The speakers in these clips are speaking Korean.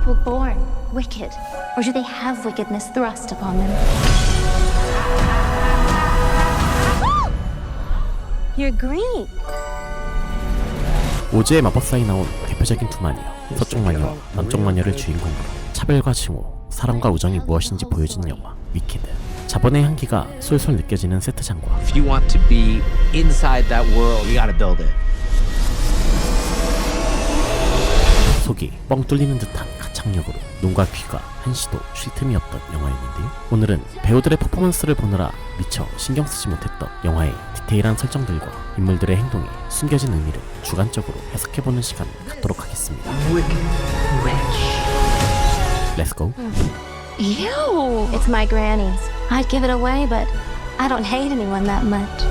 people born wicked? Or do they have wickedness thrust upon them? You're green. 오즈의 마법사에 나온 대표적인 두 마녀, 서쪽 마녀와 남쪽 마녀를 주인공으로 차별과 징후, 사랑과 우정이 무엇인지 보여준 영화 위키드. 자본의 향기가 솔솔 느껴지는 세트장과 If you want to be inside that world, you gotta build it. 속이 뻥 뚫리는 듯한 가창력으로 눈과 귀가 한시도 쉴 틈이 없던 영화였는데요. 오늘은 배우들의 퍼포먼스를 보느라 미처 신경 쓰지 못했던 영화의 디테일한 설정들과 인물들의 행동에 숨겨진 의미를 주관적으로 해석해보는 시간을 갖도록 하겠습니다. Let's go. Ew. It's my granny's. I'd give it away, but I don't hate anyone that much.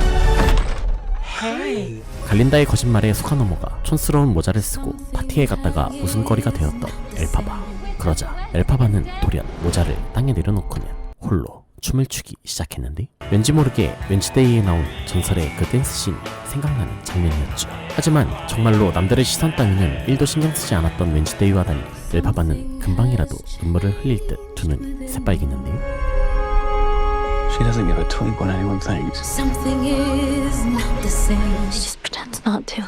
갈린다의 거짓말에 속아 넘어가 촌스러운 모자를 쓰고 파티에 갔다가 웃음거리가 되었던 엘파바. 그러자 엘파바는 돌연 모자를 땅에 내려놓고는 홀로 춤을 추기 시작했는데, 왠지 모르게 웬즈데이에 나온 전설의 그 댄스 씬이 생각나는 장면이었죠. 하지만 정말로 남들의 시선 따위는 1도 신경 쓰지 않았던 웬즈데이와 달리 엘파바는 금방이라도 눈물을 흘릴 듯 두 눈이 새빨개는데요. She doesn't give a twig when anyone thinks. Something is not the same. She just pretends not to.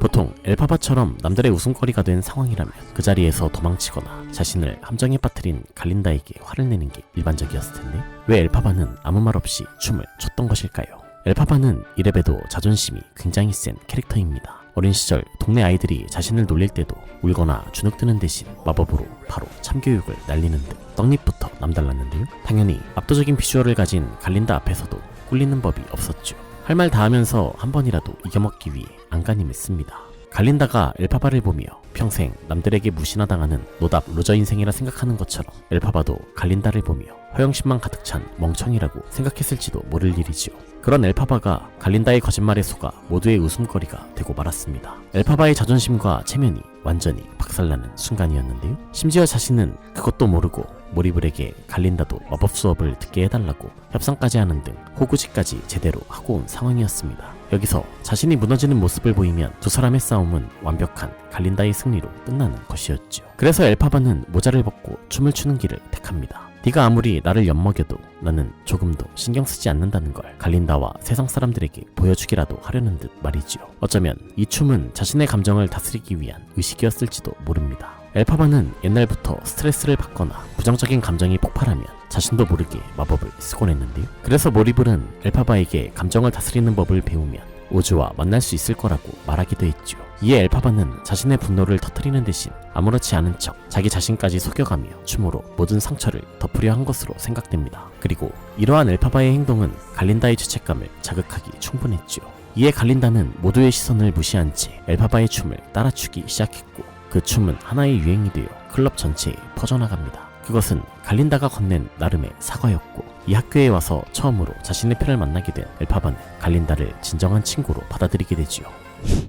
보통 엘파바처럼 남들의 웃음거리가 된 상황이라면 그 자리에서 도망치거나 자신을 함정에 빠뜨린 갈린다에게 화를 내는 게 일반적이었을 텐데, 왜 엘파바는 아무 말 없이 춤을 췄던 것일까요? 엘파바는 이래봬도 자존심이 굉장히 센 캐릭터입니다. 어린 시절 동네 아이들이 자신을 놀릴 때도 울거나 주눅드는 대신 마법으로 바로 참교육을 날리는 듯 떡잎부터 남달랐는데요. 당연히 압도적인 비주얼을 가진 갈린다 앞에서도 꿀리는 법이 없었죠. 할 말 다 하면서 한 번이라도 이겨먹기 위해 안간힘을 씁니다. 갈린다가 엘파바를 보며 평생 남들에게 무시나 당하는 노답 루저 인생이라 생각하는 것처럼 엘파바도 갈린다를 보며 허영심만 가득 찬 멍청이라고 생각했을지도 모를 일이지요. 그런 엘파바가 갈린다의 거짓말에 속아 모두의 웃음거리가 되고 말았습니다. 엘파바의 자존심과 체면이 완전히 박살나는 순간이었는데요. 심지어 자신은 그것도 모르고 모리블에게 갈린다도 마법 수업을 듣게 해달라고 협상까지 하는 등 호구지까지 제대로 하고 온 상황이었습니다. 여기서 자신이 무너지는 모습을 보이면 두 사람의 싸움은 완벽한 갈린다의 승리로 끝나는 것이었죠. 그래서 엘파바는 모자를 벗고 춤을 추는 길을 택합니다. 네가 아무리 나를 엿먹여도 나는 조금도 신경 쓰지 않는다는 걸 갈린다와 세상 사람들에게 보여주기라도 하려는 듯 말이지요. 어쩌면 이 춤은 자신의 감정을 다스리기 위한 의식이었을지도 모릅니다. 엘파바는 옛날부터 스트레스를 받거나 부정적인 감정이 폭발하면 자신도 모르게 마법을 쓰곤 했는데요. 그래서 모리블은 엘파바에게 감정을 다스리는 법을 배우면 오즈와 만날 수 있을 거라고 말하기도 했죠. 이에 엘파바는 자신의 분노를 터뜨리는 대신 아무렇지 않은 척 자기 자신까지 속여가며 춤으로 모든 상처를 덮으려 한 것으로 생각됩니다. 그리고 이러한 엘파바의 행동은 갈린다의 죄책감을 자극하기 충분했죠. 이에 갈린다는 모두의 시선을 무시한 채 엘파바의 춤을 따라추기 시작했고, 그 춤은 하나의 유행이 되어 클럽 전체에 퍼져나갑니다. 그것은 갈린다가 건넨 나름의 사과였고, 이 학교에 와서 처음으로 자신의 편을 만나게 된 엘파바는 갈린다를 진정한 친구로 받아들이게 되지요.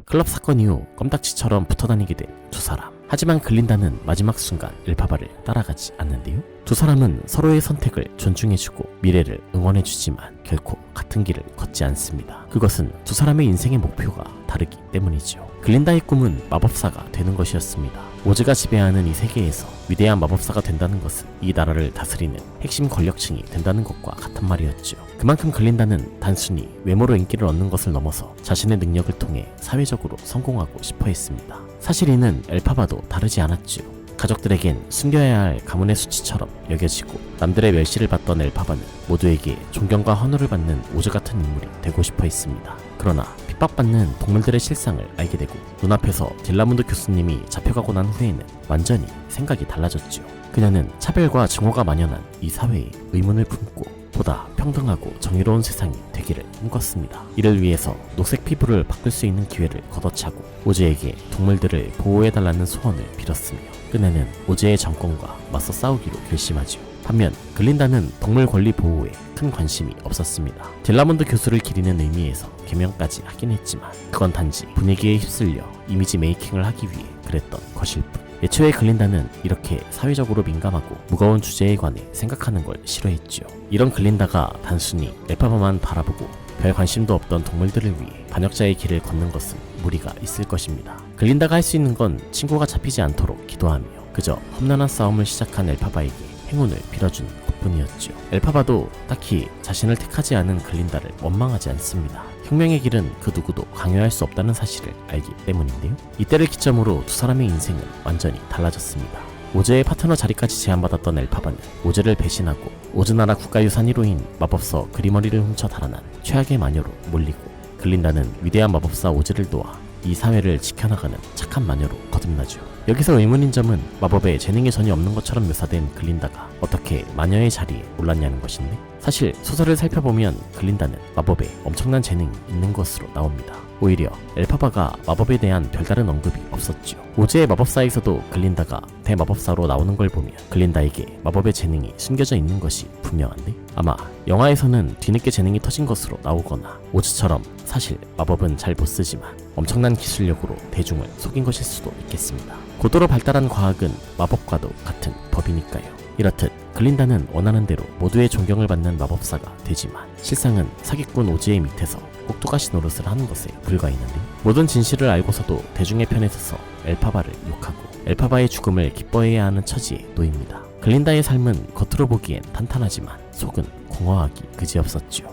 클럽 사건 이후 껌딱지처럼 붙어다니게 된 두 사람. 하지만 글린다는 마지막 순간 엘파바를 따라가지 않는데요. 두 사람은 서로의 선택을 존중해주고 미래를 응원해주지만 결코 같은 길을 걷지 않습니다. 그것은 두 사람의 인생의 목표가 다르기 때문이죠. 글린다의 꿈은 마법사가 되는 것이었습니다. 오즈가 지배하는 이 세계에서 위대한 마법사가 된다는 것은 이 나라를 다스리는 핵심 권력층이 된다는 것과 같은 말이었죠. 그만큼 글린다는 단순히 외모로 인기를 얻는 것을 넘어서 자신의 능력을 통해 사회적으로 성공하고 싶어 했습니다. 사실 이는 엘파바도 다르지 않았죠. 가족들에겐 숨겨야 할 가문의 수치처럼 여겨지고 남들의 멸시를 받던 엘파바는 모두에게 존경과 환호를 받는 오즈 같은 인물이 되고 싶어 했습니다. 그러나 핍박받는 동물들의 실상을 알게 되고 눈앞에서 딜라문드 교수님이 잡혀가고 난 후에는 완전히 생각이 달라졌죠. 그녀는 차별과 증오가 만연한 이 사회에 의문을 품고 보다 평등하고 정의로운 세상이 되기를 꿈꿨습니다. 이를 위해서 녹색 피부를 바꿀 수 있는 기회를 걷어차고 오즈에게 동물들을 보호해달라는 소원을 빌었으며 그녀는 오즈의 정권과 맞서 싸우기로 결심하죠. 반면 글린다는 동물 권리 보호에 큰 관심이 없었습니다. 딜라몬드 교수를 기리는 의미에서 개명까지 하긴 했지만 그건 단지 분위기에 휩쓸려 이미지 메이킹을 하기 위해 그랬던 것일 뿐. 애초에 글린다는 이렇게 사회적으로 민감하고 무거운 주제에 관해 생각하는 걸 싫어했죠. 이런 글린다가 단순히 엘파바만 바라보고 별 관심도 없던 동물들을 위해 반역자의 길을 걷는 것은 무리가 있을 것입니다. 글린다가 할 수 있는 건 친구가 잡히지 않도록 기도하며 그저 험난한 싸움을 시작한 엘파바에게 행운을 빌어준 것뿐이었죠. 엘파바도 딱히 자신을 택하지 않은 글린다를 원망하지 않습니다. 혁명의 길은 그 누구도 강요할 수 없다는 사실을 알기 때문인데요. 이때를 기점으로 두 사람의 인생은 완전히 달라졌습니다. 오즈의 파트너 자리까지 제안받았던 엘파바는 오즈를 배신하고 오즈 나라 국가유산 1호인 마법서 그리머리를 훔쳐 달아난 최악의 마녀로 몰리고, 글린다는 위대한 마법사 오즈를 도와 이 사회를 지켜나가는 착한 마녀로 거듭나죠. 여기서 의문인 점은 마법에 재능이 전혀 없는 것처럼 묘사된 글린다가 어떻게 마녀의 자리에 올랐냐는 것인데, 사실 소설을 살펴보면 글린다는 마법에 엄청난 재능이 있는 것으로 나옵니다. 오히려 엘파바가 마법에 대한 별다른 언급이 없었죠. 오즈의 마법사에서도 글린다가 대마법사로 나오는 걸 보면 글린다에게 마법의 재능이 숨겨져 있는 것이 분명한데, 아마 영화에서는 뒤늦게 재능이 터진 것으로 나오거나 오즈처럼 사실 마법은 잘 못쓰지만 엄청난 기술력으로 대중을 속인 것일 수도 있겠습니다. 고도로 발달한 과학은 마법과도 같은 법이니까요. 이렇듯 글린다는 원하는 대로 모두의 존경을 받는 마법사가 되지만 실상은 사기꾼 오즈의 밑에서 꼭두가시 노릇을 하는 것에 불과했는데, 모든 진실을 알고서도 대중의 편에 서서 엘파바를 욕하고 엘파바의 죽음을 기뻐해야 하는 처지에 놓입니다. 글린다의 삶은 겉으로 보기엔 탄탄하지만 속은 공허하기 그지없었죠.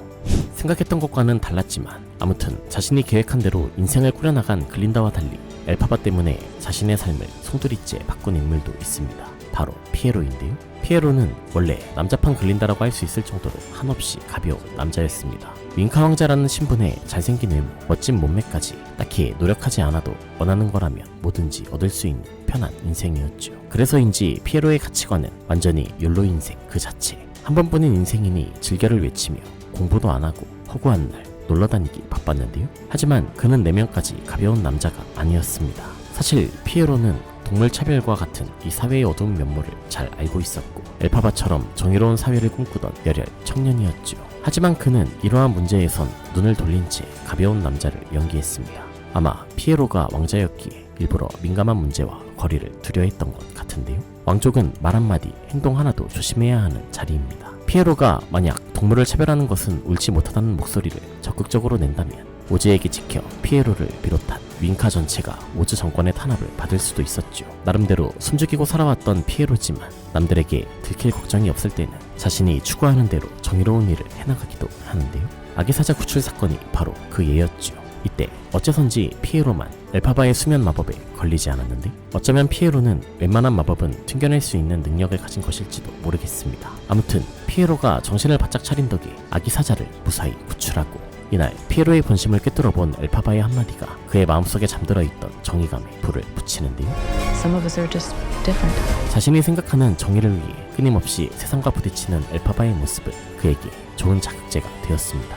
생각했던 것과는 달랐지만 아무튼 자신이 계획한 대로 인생을 꾸려나간 글린다와 달리 엘파바 때문에 자신의 삶을 송두리째 바꾼 인물도 있습니다. 바로 피에로인데요. 피에로는 원래 남자판 글린다라고 할 수 있을 정도로 한없이 가벼운 남자였습니다. 윙카 왕자라는 신분에 잘생긴 외모, 멋진 몸매까지 딱히 노력하지 않아도 원하는 거라면 뭐든지 얻을 수 있는 편한 인생이었죠. 그래서인지 피에로의 가치관은 완전히 욜로 인생 그 자체. 한 번뿐인 인생이니 즐겨를 외치며 공부도 안 하고 허구한 날 놀러다니기 바빴는데요. 하지만 그는 내면까지 가벼운 남자가 아니었습니다. 사실 피에로는 동물 차별과 같은 이 사회의 어두운 면모를 잘 알고 있었고 엘파바처럼 정의로운 사회를 꿈꾸던 열혈 청년이었죠. 하지만 그는 이러한 문제에선 눈을 돌린 채 가벼운 남자를 연기했습니다. 아마 피에로가 왕자였기에 일부러 민감한 문제와 거리를 두려했던 것 같은데요. 왕족은 말 한마디, 행동 하나도 조심해야 하는 자리입니다. 피에로가 만약 동물을 차별하는 것은 옳지 못하다는 목소리를 적극적으로 낸다면 오즈에게 지켜 피에로를 비롯한 윙카 전체가 오즈 정권의 탄압을 받을 수도 있었죠. 나름대로 숨죽이고 살아왔던 피에로지만 남들에게 들킬 걱정이 없을 때는 자신이 추구하는 대로 정의로운 일을 해나가기도 하는데요. 아기사자 구출 사건이 바로 그 예였죠. 이때 어째선지 피에로만 엘파바의 수면 마법에 걸리지 않았는데, 어쩌면 피에로는 웬만한 마법은 튕겨낼 수 있는 능력을 가진 것일지도 모르겠습니다. 아무튼 피에로가 정신을 바짝 차린 덕에 아기사자를 무사히 구출하고, 이날 피에로의 본심을 꿰뚫어본 엘파바의 한마디가 그의 마음속에 잠들어 있던 정의감에 불을 붙이는데요. Some of us are just different. 자신이 생각하는 정의를 위해 끊임없이 세상과 부딪히는 엘파바의 모습은 그에게 좋은 자극제가 되었습니다.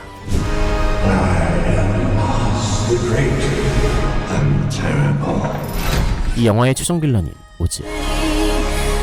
이 영화의 최종 빌런인 오즈.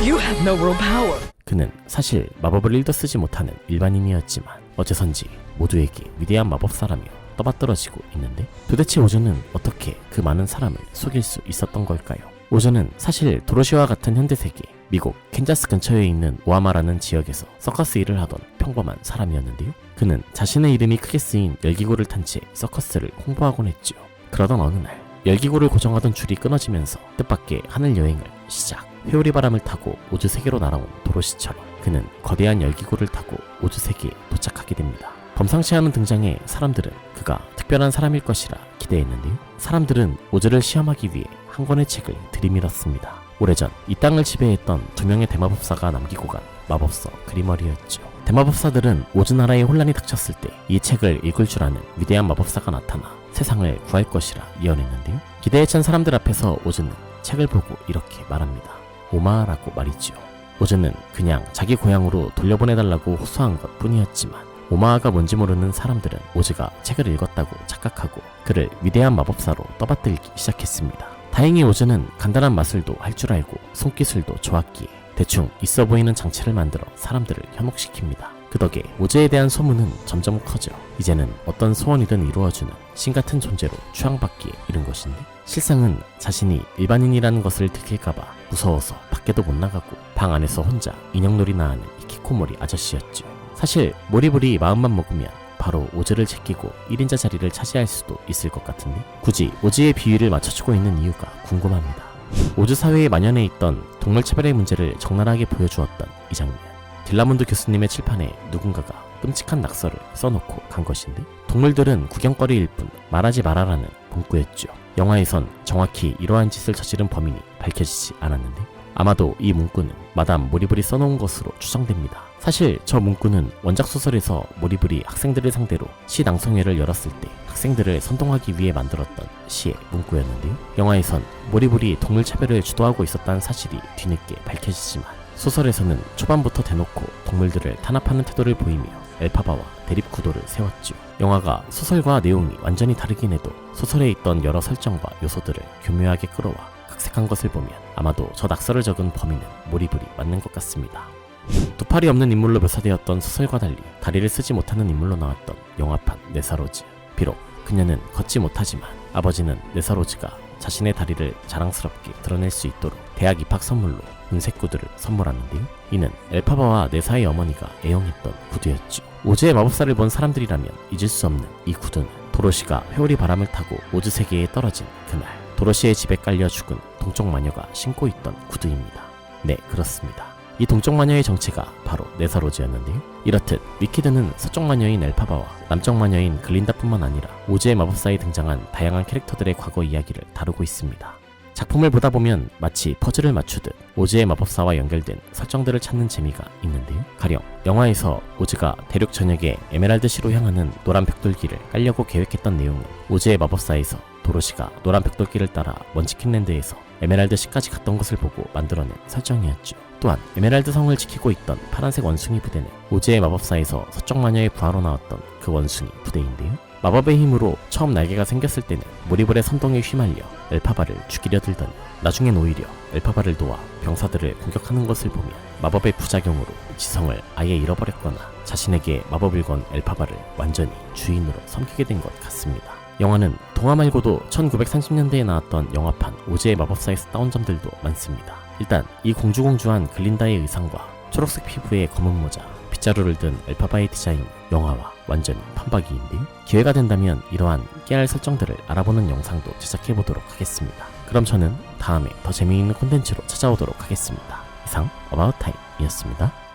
You have no real power. 그는 사실 마법을 일도 쓰지 못하는 일반인이었지만 어째선지 모두에게 위대한 마법사라며 떠받들어지고 있는데, 도대체 오즈는 어떻게 그 많은 사람을 속일 수 있었던 걸까요? 오즈는 사실 도로시와 같은 현대세계 미국 캔자스 근처에 있는 오하마라는 지역에서 서커스 일을 하던 평범한 사람이었는데요. 그는 자신의 이름이 크게 쓰인 열기구를 탄 채 서커스를 홍보하곤 했죠. 그러던 어느 날 열기구를 고정하던 줄이 끊어지면서 뜻밖의 하늘 여행을 시작. 회오리 바람을 타고 오즈 세계로 날아온 도로시처럼 그는 거대한 열기구를 타고 오즈 세계에 도착하게 됩니다. 범상치 않은 등장에 사람들은 그가 특별한 사람일 것이라 기대했는데요. 사람들은 오즈를 시험하기 위해 한 권의 책을 들이밀었습니다. 오래전 이 땅을 지배했던 두 명의 대마법사가 남기고 간 마법서 그리머리였죠. 대마법사들은 오즈 나라에 혼란이 닥쳤을 때 이 책을 읽을 줄 아는 위대한 마법사가 나타나 세상을 구할 것이라 예언했는데요. 기대에 찬 사람들 앞에서 오즈는 책을 보고 이렇게 말합니다. 오마라고 말이죠. 오즈는 그냥 자기 고향으로 돌려보내달라고 호소한 것 뿐이었지만 오마가 뭔지 모르는 사람들은 오즈가 책을 읽었다고 착각하고 그를 위대한 마법사로 떠받들기 시작했습니다. 다행히 오즈는 간단한 마술도 할 줄 알고 손기술도 좋았기에 대충 있어 보이는 장치를 만들어 사람들을 현혹시킵니다. 그 덕에 오즈에 대한 소문은 점점 커져 이제는 어떤 소원이든 이루어주는 신같은 존재로 추앙받기에 이른 것인데, 실상은 자신이 일반인이라는 것을 들킬까봐 무서워서 밖에도 못 나가고 방 안에서 혼자 인형놀이나 하는 히키코모리 아저씨였죠. 사실 모리불이 마음만 먹으면 바로 오즈를 제끼고 1인자 자리를 차지할 수도 있을 것 같은데, 굳이 오즈의 비위를 맞춰주고 있는 이유가 궁금합니다. 오즈 사회에 만연해 있던 동물 차별의 문제를 적나라하게 보여주었던 이 장면. 딜라몬드 교수님의 칠판에 누군가가 끔찍한 낙서를 써놓고 간 것인데, 동물들은 구경거리일 뿐 말하지 말아라는 문구였죠. 영화에선 정확히 이러한 짓을 저지른 범인이 밝혀지지 않았는데, 아마도 이 문구는 마담 모리블이 써놓은 것으로 추정됩니다. 사실 저 문구는 원작 소설에서 모리블이 학생들을 상대로 시 낭송회를 열었을 때 학생들을 선동하기 위해 만들었던 시의 문구였는데요. 영화에선 모리블이 동물 차별을 주도하고 있었다는 사실이 뒤늦게 밝혀지지만, 소설에서는 초반부터 대놓고 동물들을 탄압하는 태도를 보이며 엘파바와 대립 구도를 세웠죠. 영화가 소설과 내용이 완전히 다르긴 해도 소설에 있던 여러 설정과 요소들을 교묘하게 끌어와 각색한 것을 보면 아마도 저 낙서를 적은 범인은 모리블이 맞는 것 같습니다. 두 팔이 없는 인물로 묘사되었던 소설과 달리 다리를 쓰지 못하는 인물로 나왔던 영화판 네사로즈. 비록 그녀는 걷지 못하지만 아버지는 네사로즈가 자신의 다리를 자랑스럽게 드러낼 수 있도록 대학 입학 선물로 은색 구두를 선물하는데요. 이는 엘파바와 네사의 어머니가 애용했던 구두였죠. 오즈의 마법사를 본 사람들이라면 잊을 수 없는 이 구두는 도로시가 회오리 바람을 타고 오즈 세계에 떨어진 그날 도로시의 집에 깔려 죽은 동쪽 마녀가 신고 있던 구두입니다. 네, 그렇습니다. 이 동쪽 마녀의 정체가 바로 네사로즈였는데요. 이렇듯 위키드는 서쪽 마녀인 엘파바와 남쪽 마녀인 글린다뿐만 아니라 오즈의 마법사에 등장한 다양한 캐릭터들의 과거 이야기를 다루고 있습니다. 작품을 보다 보면 마치 퍼즐을 맞추듯 오즈의 마법사와 연결된 설정들을 찾는 재미가 있는데요. 가령 영화에서 오즈가 대륙 전역에 에메랄드시로 향하는 노란 벽돌길을 깔려고 계획했던 내용은 오즈의 마법사에서 도로시가 노란 벽돌길을 따라 먼치킨랜드에서 에메랄드시까지 갔던 것을 보고 만들어낸 설정이었죠. 또한 에메랄드 성을 지키고 있던 파란색 원숭이 부대는 오즈의 마법사에서 서쪽 마녀의 부하로 나왔던 그 원숭이 부대인데요. 마법의 힘으로 처음 날개가 생겼을 때는 모리블의 선동에 휘말려 엘파바를 죽이려 들더니 나중엔 오히려 엘파바를 도와 병사들을 공격하는 것을 보면 마법의 부작용으로 지성을 아예 잃어버렸거나 자신에게 마법을 건 엘파바를 완전히 주인으로 섬기게 된 것 같습니다. 영화는 동화 말고도 1930년대에 나왔던 영화판 오즈의 마법사에서 따온 점들도 많습니다. 일단 이 공주공주한 글린다의 의상과 초록색 피부에 검은 모자, 빗자루를 든 엘파바의 디자인은 영화와 완전히 판박이인데요. 기회가 된다면 이러한 깨알 설정들을 알아보는 영상도 제작해보도록 하겠습니다. 그럼 저는 다음에 더 재미있는 콘텐츠로 찾아오도록 하겠습니다. 이상 어바웃타임이었습니다.